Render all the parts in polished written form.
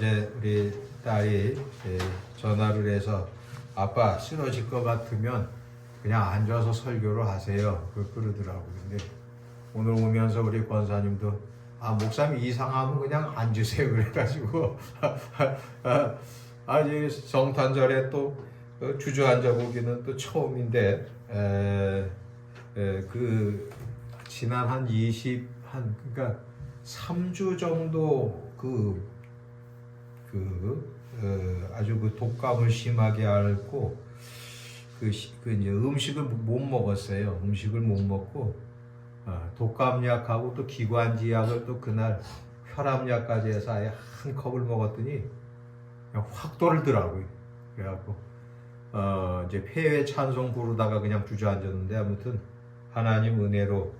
어제 우리 딸이 전화를 해서 아빠 쓰러질 것 같으면 그냥 앉아서 설교를 하세요. 그러더라고요. 근데 오늘 오면서 우리 권사님도 목사님 이상하면 그냥 앉으세요. 그래가지고 이제 성탄절에 또 주저앉아 보기는 또 처음인데 그 지난 그러니까 3주 정도 아주 그 독감을 심하게 앓고 이제 음식을 못 먹었어요. 음식을 못 먹고 독감약하고 또 기관지약을 또 그날 혈압약까지 해서 아예 한 컵을 먹었더니 그냥 확 떨더라고요. 그래갖고 이제 폐회 찬송 부르다가 그냥 주저앉았는데 아무튼 하나님 은혜로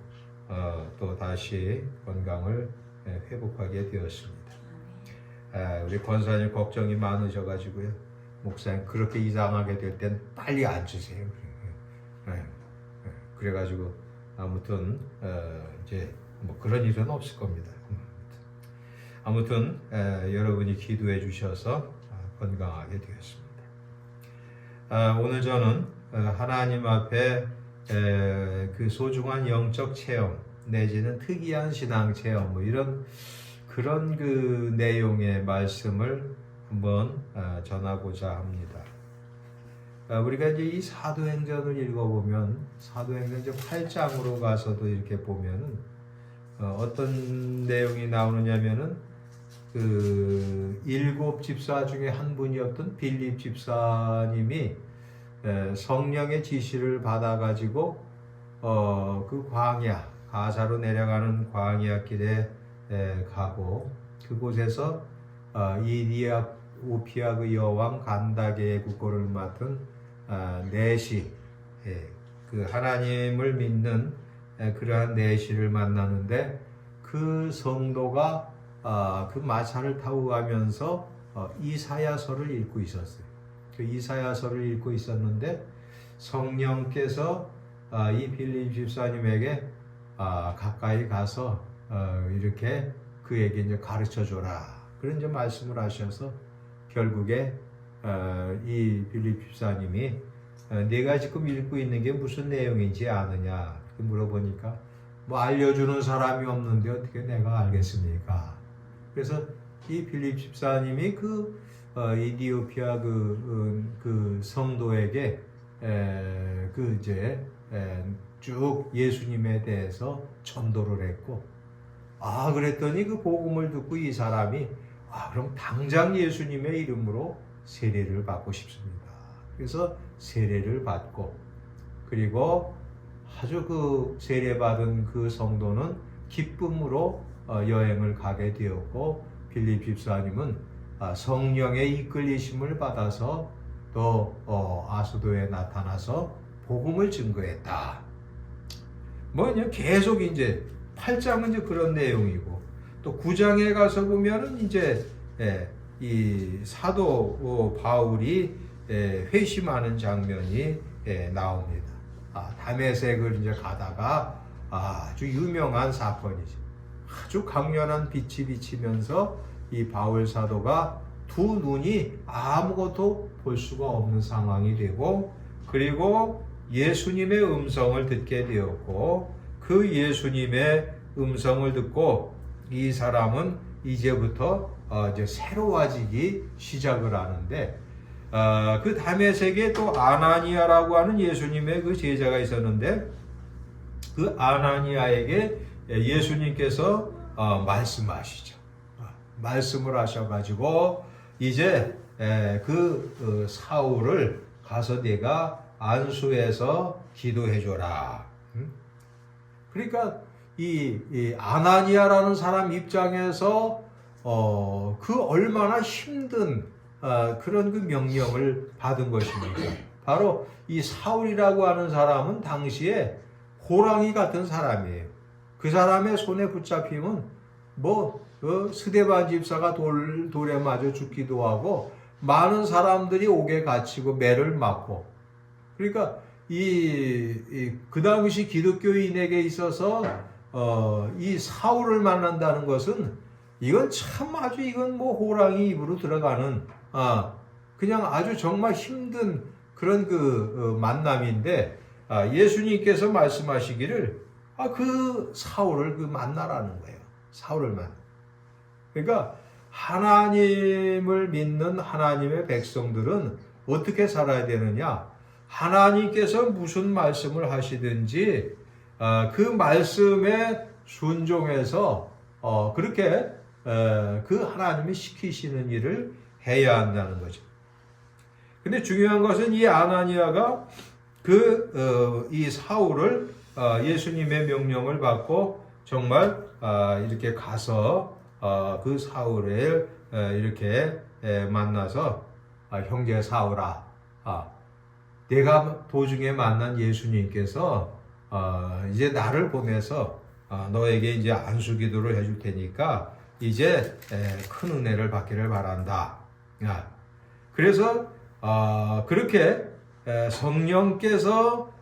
또 다시 건강을 회복하게 되었습니다. 우리 권사님 걱정이 많으셔가지고요. 목사님 그렇게 이상하게 될 땐 빨리 앉으세요. 그래가지고 아무튼 이제 뭐 그런 일은 없을 겁니다. 아무튼 여러분이 기도해 주셔서 건강하게 되었습니다. 오늘 저는 하나님 앞에 그 소중한 영적 체험 내지는 특이한 신앙 체험 뭐 이런 그런 그 내용의 말씀을 한번 전하고자 합니다. 우리가 이제 이 사도행전을 읽어보면 사도행전 이제 8장으로 가서도 이렇게 보면은 어떤 내용이 나오느냐면은 그 7 집사 중에 한 분이었던 빌립 집사님이 성령의 지시를 받아가지고 그 광야 가사로 내려가는 광야 길에 가고 그곳에서 이디오피아 그 여왕 간다게의 국고를 맡은 네시 그 하나님을 믿는 그러한 네시를 만나는데 그 성도가 그 마차를 타고 가면서 이사야서를 읽고 있었어요. 그 이사야서를 읽고 있었는데 성령께서 이 빌립 집사님에게 가까이 가서 이렇게 그에게 이제 가르쳐 줘라. 그런 이제 말씀을 하셔서 결국에 이 빌립 집사님이 내가 지금 읽고 있는 게 무슨 내용인지 아느냐 물어보니까 뭐 알려주는 사람이 없는데 어떻게 내가 알겠습니까? 그래서 이 빌립 집사님이 그 이디오피아 그 성도에게 쭉 예수님에 대해서 전도를 했고 그랬더니 그 복음을 듣고 이 사람이 그럼 당장 예수님의 이름으로 세례를 받고 싶습니다. 그래서 세례를 받고 그리고 아주 그 세례받은 그 성도는 기쁨으로 여행을 가게 되었고 빌립 집사님은 성령의 이끌리심을 받아서 또 아수도에 나타나서 복음을 증거했다. 뭐냐 계속 이제 8장은 이제 그런 내용이고 또 9장에 가서 보면은 이제 이 사도 바울이 회심하는 장면이 나옵니다. 다메섹을 이제 가다가 아주 유명한 사건이죠. 아주 강렬한 빛이 비치면서 이 바울 사도가 두 눈이 아무것도 볼 수가 없는 상황이 되고 그리고 예수님의 음성을 듣게 되었고 그 예수님의 음성을 듣고 이 사람은 이제부터 이제 새로워지기 시작을 하는데 그 다메섹에 또 아나니아라고 하는 예수님의 그 제자가 있었는데 그 아나니아에게 예수님께서 말씀하시죠. 말씀을 하셔가지고 이제 그 사울을 가서 내가 안수해서 기도해줘라. 그러니까 이 아나니아라는 사람 입장에서 그 얼마나 힘든 그런 그 명령을 받은 것입니까? 바로 이 사울이라고 하는 사람은 당시에 호랑이 같은 사람이에요. 그 사람의 손에 붙잡히면 스데반 집사가 돌에 맞아 죽기도 하고 많은 사람들이 옥에 갇히고 매를 맞고 그러니까 그 당시 기독교인에게 있어서 이 사울을 만난다는 것은 이건 참 아주 이건 뭐 호랑이 입으로 들어가는 그냥 아주 정말 힘든 그런 그 만남인데 예수님께서 말씀하시기를 그 사울을 그 만나라는 거예요. 사울을 만나. 그러니까 하나님을 믿는 하나님의 백성들은 어떻게 살아야 되느냐? 하나님께서 무슨 말씀을 하시든지 그 말씀에 순종해서 그렇게 그 하나님이 시키시는 일을 해야 한다는 거죠. 근데 중요한 것은 이 아나니아가 이 사울을 예수님의 명령을 받고 정말 이렇게 가서 그 사울을 이렇게 만나서 형제 사울아, 내가 도중에 만난 예수님께서 이제 나를 보내서 너에게 이제 안수기도를 해줄 테니까 이제 큰 은혜를 받기를 바란다. 그래서 그렇게 성령께서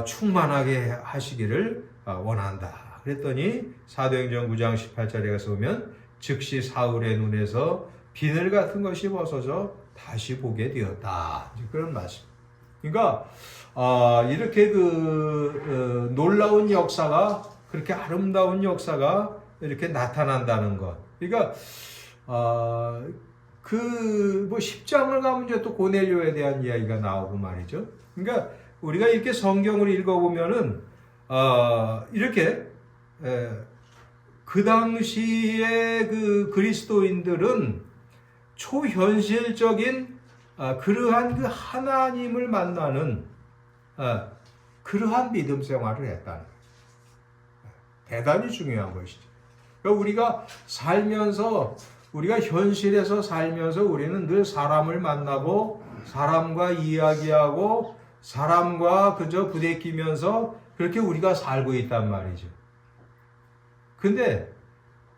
충만하게 하시기를 원한다. 그랬더니 사도행전 9장 18절에 가서 보면 즉시 사울의 눈에서 비늘 같은 것이 벗어져 다시 보게 되었다. 그런 말씀. 그러니까 이렇게 놀라운 역사가, 그렇게 아름다운 역사가 이렇게 나타난다는 것. 그러니까 뭐 10장을 가면 이제 또 고넬료에 대한 이야기가 나오고 말이죠. 그러니까 우리가 이렇게 성경을 읽어보면은 이렇게 그 당시에 그 그리스도인들은 초현실적인 그러한 그 하나님을 만나는 그러한 믿음 생활을 했다는 거예요. 대단히 중요한 것이죠. 그러니까 우리가 살면서, 우리가 현실에서 살면서 우리는 늘 사람을 만나고 사람과 이야기하고 사람과 그저 부대끼면서 그렇게 우리가 살고 있단 말이죠. 근데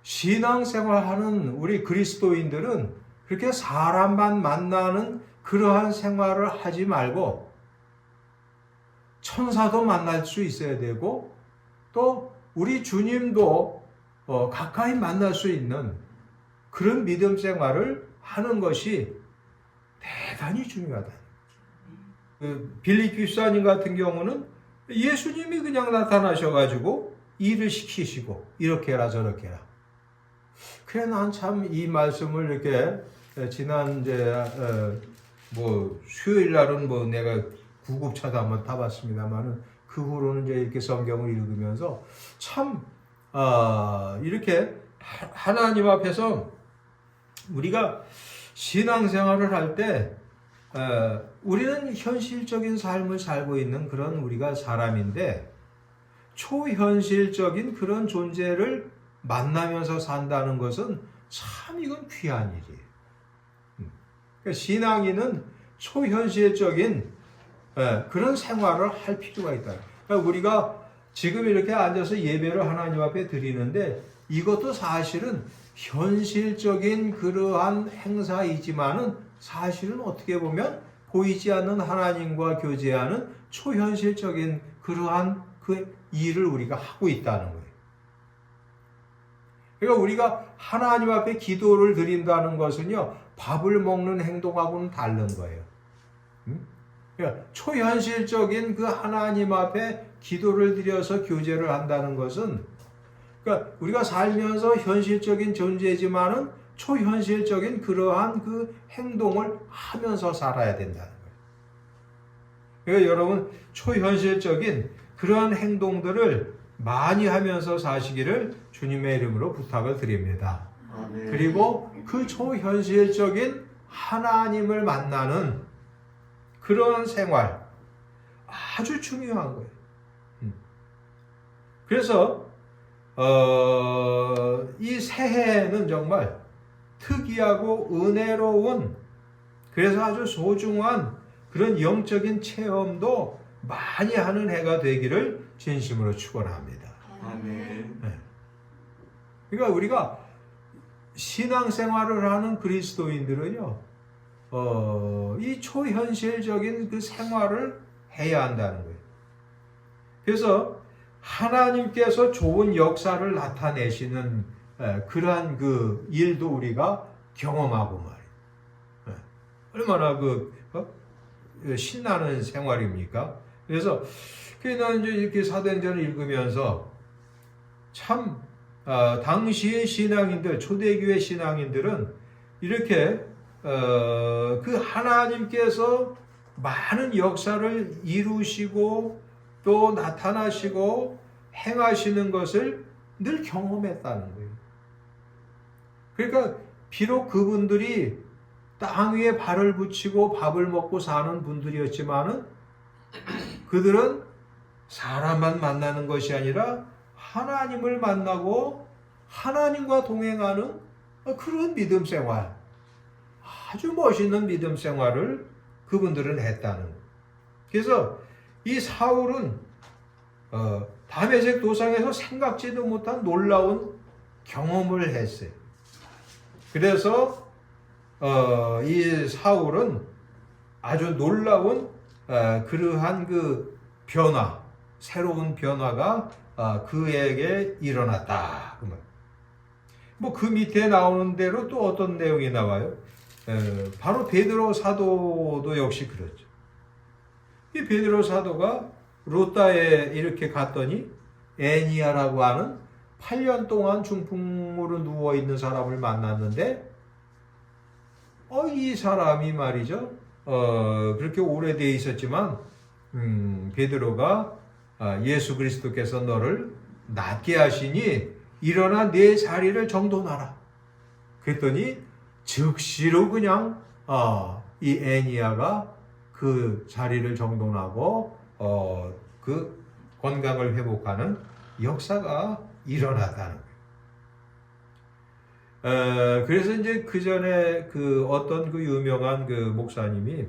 신앙생활하는 우리 그리스도인들은 그렇게 사람만 만나는 그러한 생활을 하지 말고 천사도 만날 수 있어야 되고 또 우리 주님도 가까이 만날 수 있는 그런 믿음 생활을 하는 것이 대단히 중요하다. 빌립 집사님 같은 경우는 예수님이 그냥 나타나셔가지고 일을 시키시고 이렇게 해라 저렇게 해라. 그래 난 참 이 말씀을 이렇게 지난 이제 뭐 수요일 날은 뭐 내가 구급차도 한번 타봤습니다만은 그 후로는 이제 이렇게 성경을 읽으면서 참 이렇게 하나님 앞에서 우리가 신앙생활을 할 때 우리는 현실적인 삶을 살고 있는 그런 우리가 사람인데 초현실적인 그런 존재를 만나면서 산다는 것은 참 이건 귀한 일이에요. 그러니까 신앙인은 초현실적인 그런 생활을 할 필요가 있다. 그러니까 우리가 지금 이렇게 앉아서 예배를 하나님 앞에 드리는데 이것도 사실은 현실적인 그러한 행사이지만은 사실은 어떻게 보면 보이지 않는 하나님과 교제하는 초현실적인 그러한 그 일을 우리가 하고 있다는 거예요. 그러니까 우리가 하나님 앞에 기도를 드린다는 것은요, 밥을 먹는 행동하고는 다른 거예요. 그러니까 초현실적인 그 하나님 앞에 기도를 드려서 교제를 한다는 것은, 그러니까 우리가 살면서 현실적인 존재지만은 초현실적인 그러한 그 행동을 하면서 살아야 된다는 거예요. 그러니까 여러분 초현실적인 그러한 행동들을 많이 하면서 사시기를 주님의 이름으로 부탁을 드립니다. 아멘. 그리고 그 초현실적인 하나님을 만나는 그런 생활 아주 중요한 거예요. 그래서 이 새해는 정말 특이하고 은혜로운, 그래서 아주 소중한 그런 영적인 체험도 많이 하는 해가 되기를 진심으로 축원합니다. 아멘. 네. 그러니까 우리가 신앙생활을 하는 그리스도인들은요, 이 초현실적인 그 생활을 해야 한다는 거예요. 그래서 하나님께서 좋은 역사를 나타내시는 그러한 그 일도 우리가 경험하고 말이에요. 얼마나 신나는 생활입니까? 그래서 나는 이제 이렇게 사도행전을 읽으면서 참 당시의 신앙인들, 초대교회 신앙인들은 이렇게 그 하나님께서 많은 역사를 이루시고 또 나타나시고 행하시는 것을 늘 경험했다는 거예요. 그러니까 비록 그분들이 땅 위에 발을 붙이고 밥을 먹고 사는 분들이었지만은 그들은 사람만 만나는 것이 아니라 하나님을 만나고 하나님과 동행하는 그런 믿음 생활, 아주 멋있는 믿음 생활을 그분들은 했다는 거예요. 그래서 이 사울은 다메섹 도상에서 생각지도 못한 놀라운 경험을 했어요. 그래서 이 사울은 아주 놀라운 그러한 그 변화, 새로운 변화가 그에게 일어났다. 뭐 그 밑에 나오는 대로 또 어떤 내용이 나와요? 바로 베드로 사도도 역시 그렇죠. 이 베드로 사도가 루다에 이렇게 갔더니 애니아라고 하는 8년 동안 중풍으로 누워 있는 사람을 만났는데 이 사람이 말이죠. 그렇게 오래되어 있었지만 베드로가 예수 그리스도께서 너를 낫게 하시니 일어나 내 자리를 정돈하라. 그랬더니 즉시로 그냥 이 애니아가 그 자리를 정돈하고 그 건강을 회복하는 역사가 일어났다는 거예요. 그래서 이제 그 전에 그 어떤 그 유명한 그 목사님이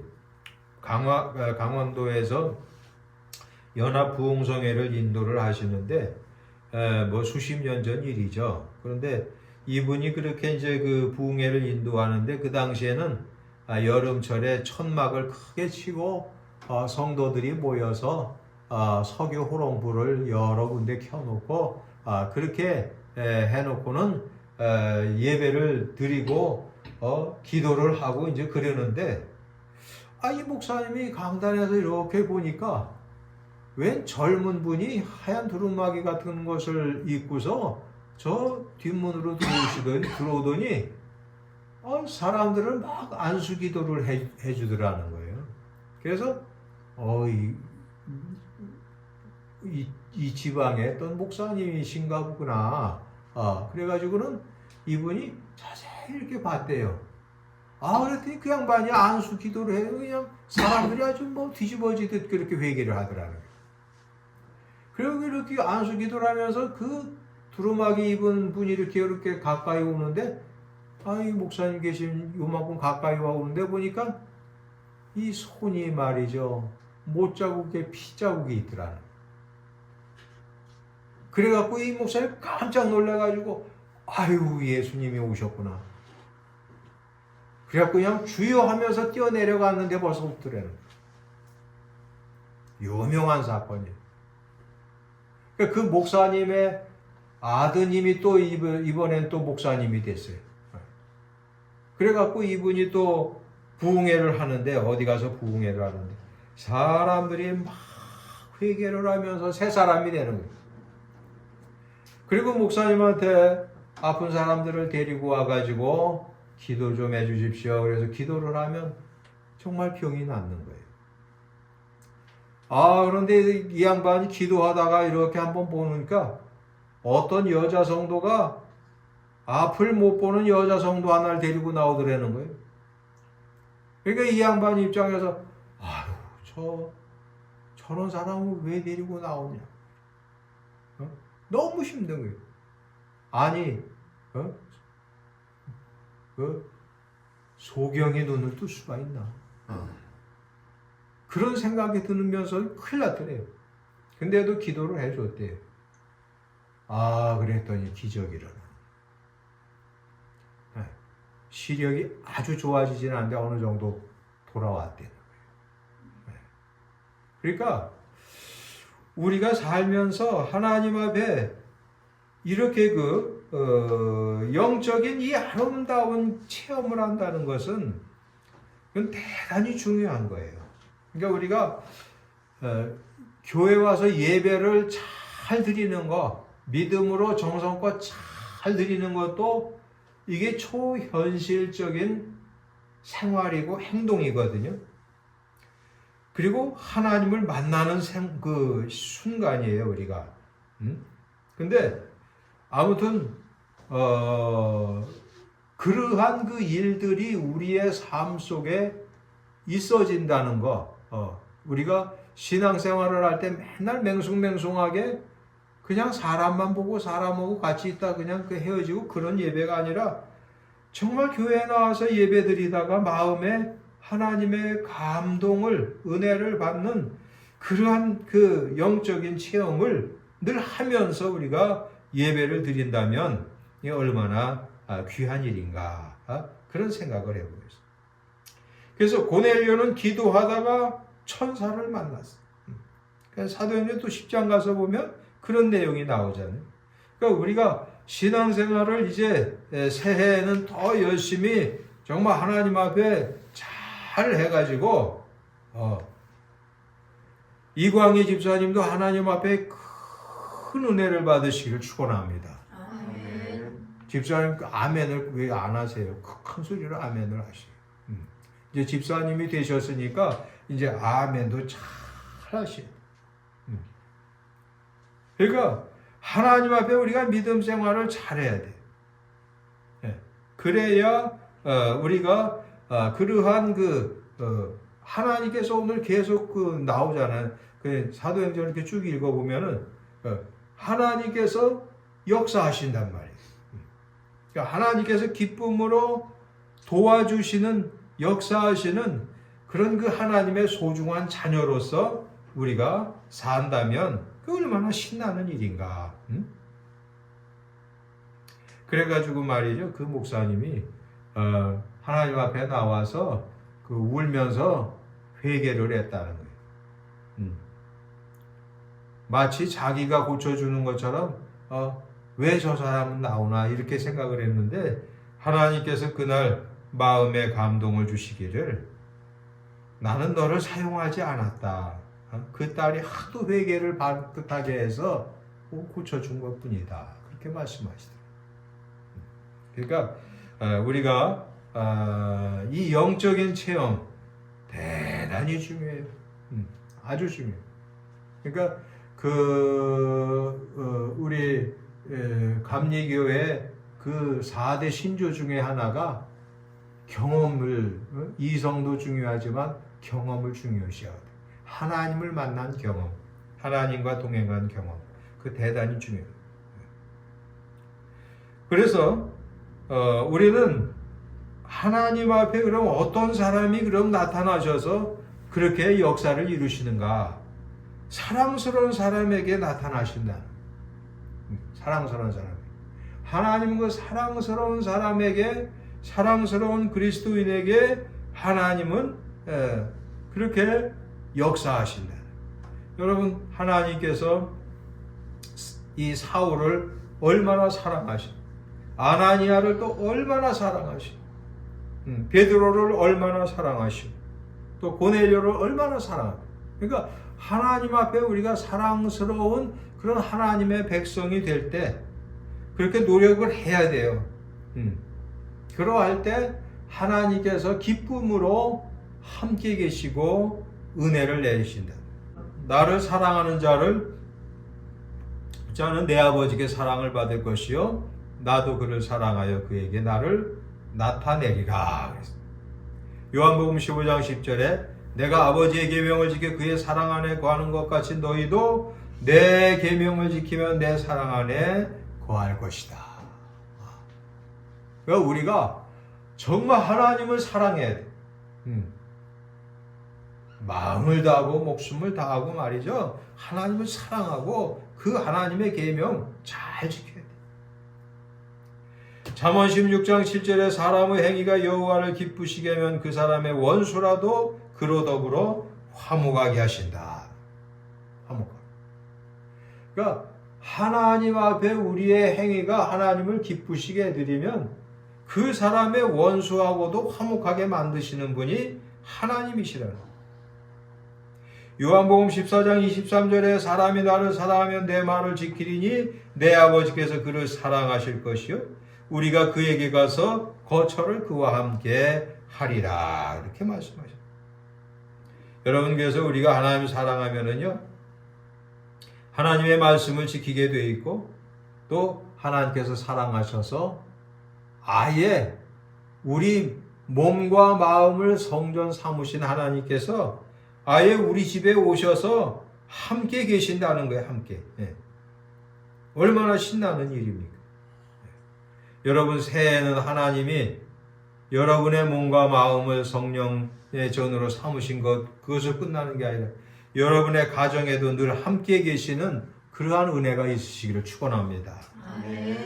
강원도에서 연합 부흥성회를 인도를 하시는데 뭐 수십 년 전 일이죠. 그런데 이분이 그렇게 이제 그 부흥회를 인도하는데 그 당시에는 여름철에 천막을 크게 치고 성도들이 모여서 석유 호롱불을 여러 군데 켜놓고 그렇게 해놓고는 예배를 드리고 기도를 하고 이제 그러는데 이 목사님이 강단에서 이렇게 보니까 웬 젊은 분이 하얀 두루마기 같은 것을 입고서 저 뒷문으로 들어오더니 사람들을 막 안수기도를 해주더라는 거예요. 그래서 이 지방에 어떤 목사님이신가 보구나. 그래가지고는 이분이 자세히 이렇게 봤대요. 그랬더니 그 양반이 안수 기도를 해요. 그냥 사람들이 아주 뭐 뒤집어지듯 그렇게 회개를 하더라는 거예요. 그리고 이렇게 안수 기도를 하면서 그 두루마기 입은 분이 이렇게 가까이 오는데, 이 목사님 계신 요만큼 가까이 와 오는데 보니까 이 손이 말이죠. 못자국에 피자국이 있더라는 거예요. 그래갖고 이 목사님 깜짝 놀래가지고 예수님이 오셨구나. 그래갖고 그냥 주여 하면서 뛰어내려갔는데 벌써 없더라는 거예요. 유명한 사건이에요. 그 목사님의 아드님이 또 이번엔 또 목사님이 됐어요. 그래갖고 이분이 또 부흥회를 하는데 어디 가서 부흥회를 하는데 사람들이 막 회개를 하면서 새 사람이 되는 거예요. 그리고 목사님한테 아픈 사람들을 데리고 와가지고 기도 좀 해주십시오. 그래서 기도를 하면 정말 병이 낫는 거예요. 그런데 이 양반이 기도하다가 이렇게 한번 보니까 어떤 여자 성도가 앞을 못 보는 여자 성도 하나를 데리고 나오더라는 거예요. 그러니까 이 양반 입장에서 저런 사람을 왜 데리고 나오냐. 너무 힘든 거예요. 소경의 눈을 뜰 수가 있나. 그런 생각이 들면서 큰일 났더래요. 근데도 기도를 해줬대요. 그랬더니 기적이 일어나. 시력이 아주 좋아지지는 않는데 어느 정도 돌아왔대요. 그러니까 우리가 살면서 하나님 앞에 이렇게 영적인 이 아름다운 체험을 한다는 것은 그건 대단히 중요한 거예요. 그러니까 우리가 교회 와서 예배를 잘 드리는 거, 믿음으로 정성껏 잘 드리는 것도 이게 초현실적인 생활이고 행동이거든요. 그리고 하나님을 만나는 그 순간이에요, 우리가. 근데 아무튼 그러한 그 일들이 우리의 삶 속에 있어진다는 거. 우리가 신앙생활을 할 때 맨날 맹숭맹숭하게 그냥 사람만 보고 사람하고 같이 있다 그냥 헤어지고 그런 예배가 아니라 정말 교회에 나와서 예배 드리다가 마음에 하나님의 감동을, 은혜를 받는 그러한 그 영적인 체험을 늘 하면서 우리가 예배를 드린다면 이게 얼마나 귀한 일인가 그런 생각을 해보겠습니다. 그래서 고넬료는 기도하다가 천사를 만났어요. 사도행전 또 10장 가서 보면 그런 내용이 나오잖아요. 그러니까 우리가 신앙생활을 이제 새해에는 더 열심히 정말 하나님 앞에 잘 해가지고 이광희 집사님도 하나님 앞에 큰 은혜를 받으시기를 축원합니다. 집사님 아멘을 왜 안 하세요? 큰 소리로 아멘을 하시요. 이제 집사님이 되셨으니까 이제 아멘도 잘 하시요. 그러니까 하나님 앞에 우리가 믿음 생활을 잘해야 돼. 그래야 우리가 그러한 하나님께서 오늘 계속 나오잖아요. 사도행전 이렇게 쭉 읽어보면은 하나님께서 역사하신단 말이에요. 그러니까 하나님께서 기쁨으로 도와주시는 역사하시는 그런 그 하나님의 소중한 자녀로서 우리가 산다면 그 얼마나 신나는 일인가. 그래가지고 말이죠. 그 목사님이 하나님 앞에 나와서 울면서 회개를 했다는 거예요. 마치 자기가 고쳐주는 것처럼 왜 저 사람은 나오나 이렇게 생각을 했는데 하나님께서 그날 마음의 감동을 주시기를 나는 너를 사용하지 않았다. 그 딸이 하도 회개를 반듯하게 해서 고쳐준 것뿐이다. 그렇게 말씀하시더라고요. 그러니까 우리가 이 영적인 체험 대단히 중요해요. 아주 중요해요. 그러니까 우리 감리교회 그 4대 신조 중에 하나가 경험을, 이성도 중요하지만 경험을 중요시하거든요. 하나님을 만난 경험, 하나님과 동행한 경험, 그 대단히 중요해요. 그래서 우리는 하나님 앞에 그럼 어떤 사람이 그럼 나타나셔서 그렇게 역사를 이루시는가? 사랑스러운 사람에게 나타나신다. 사랑스러운 사람. 하나님 그 사랑스러운 사람에게, 사랑스러운 그리스도인에게 하나님은 그렇게 역사하신다. 여러분, 하나님께서 이 사울을 얼마나 사랑하시고, 아나니아를 또 얼마나 사랑하시고, 베드로를 얼마나 사랑하시고, 또 고넬료를 얼마나 사랑하고. 그러니까 하나님 앞에 우리가 사랑스러운 그런 하나님의 백성이 될 때 그렇게 노력을 해야 돼요. 그러할 때 하나님께서 기쁨으로 함께 계시고 은혜를 내리신다. 나를 사랑하는 자는 내 아버지께 사랑을 받을 것이요 나도 그를 사랑하여 그에게 나를 나타내리라. 요한복음 15장 10절에 내가 아버지의 계명을 지켜 그의 사랑 안에 거하는 것 같이 너희도 내 계명을 지키면 내 사랑 안에 거할 것이다. 그러니까 우리가 정말 하나님을 사랑해야 돼. 마음을 다하고 목숨을 다하고 말이죠. 하나님을 사랑하고 그 하나님의 계명 잘 지켜야 돼. 잠언 16장 7절에 사람의 행위가 여호와를 기쁘시게 하면 그 사람의 원수라도 그로 더불어 화목하게 하신다. 화목하게. 그러니까 하나님 앞에 우리의 행위가 하나님을 기쁘시게 해드리면 그 사람의 원수하고도 화목하게 만드시는 분이 하나님이시라는 거예요. 요한복음 14장 23절에 사람이 나를 사랑하면 내 말을 지키리니 내 아버지께서 그를 사랑하실 것이요 우리가 그에게 가서 거처를 그와 함께 하리라 이렇게 말씀하셨어요. 여러분 그래서 우리가 하나님을 사랑하면은요 하나님의 말씀을 지키게 돼 있고 또 하나님께서 사랑하셔서 아예 우리 몸과 마음을 성전 삼으신 하나님께서 아예 우리 집에 오셔서 함께 계신다는 거예요. 함께. 예. 얼마나 신나는 일입니까? 예. 여러분 새해에는 하나님이 여러분의 몸과 마음을 성령의 전으로 삼으신 것 그것을 끝나는 게 아니라 여러분의 가정에도 늘 함께 계시는 그러한 은혜가 있으시기를 축원합니다. 아멘.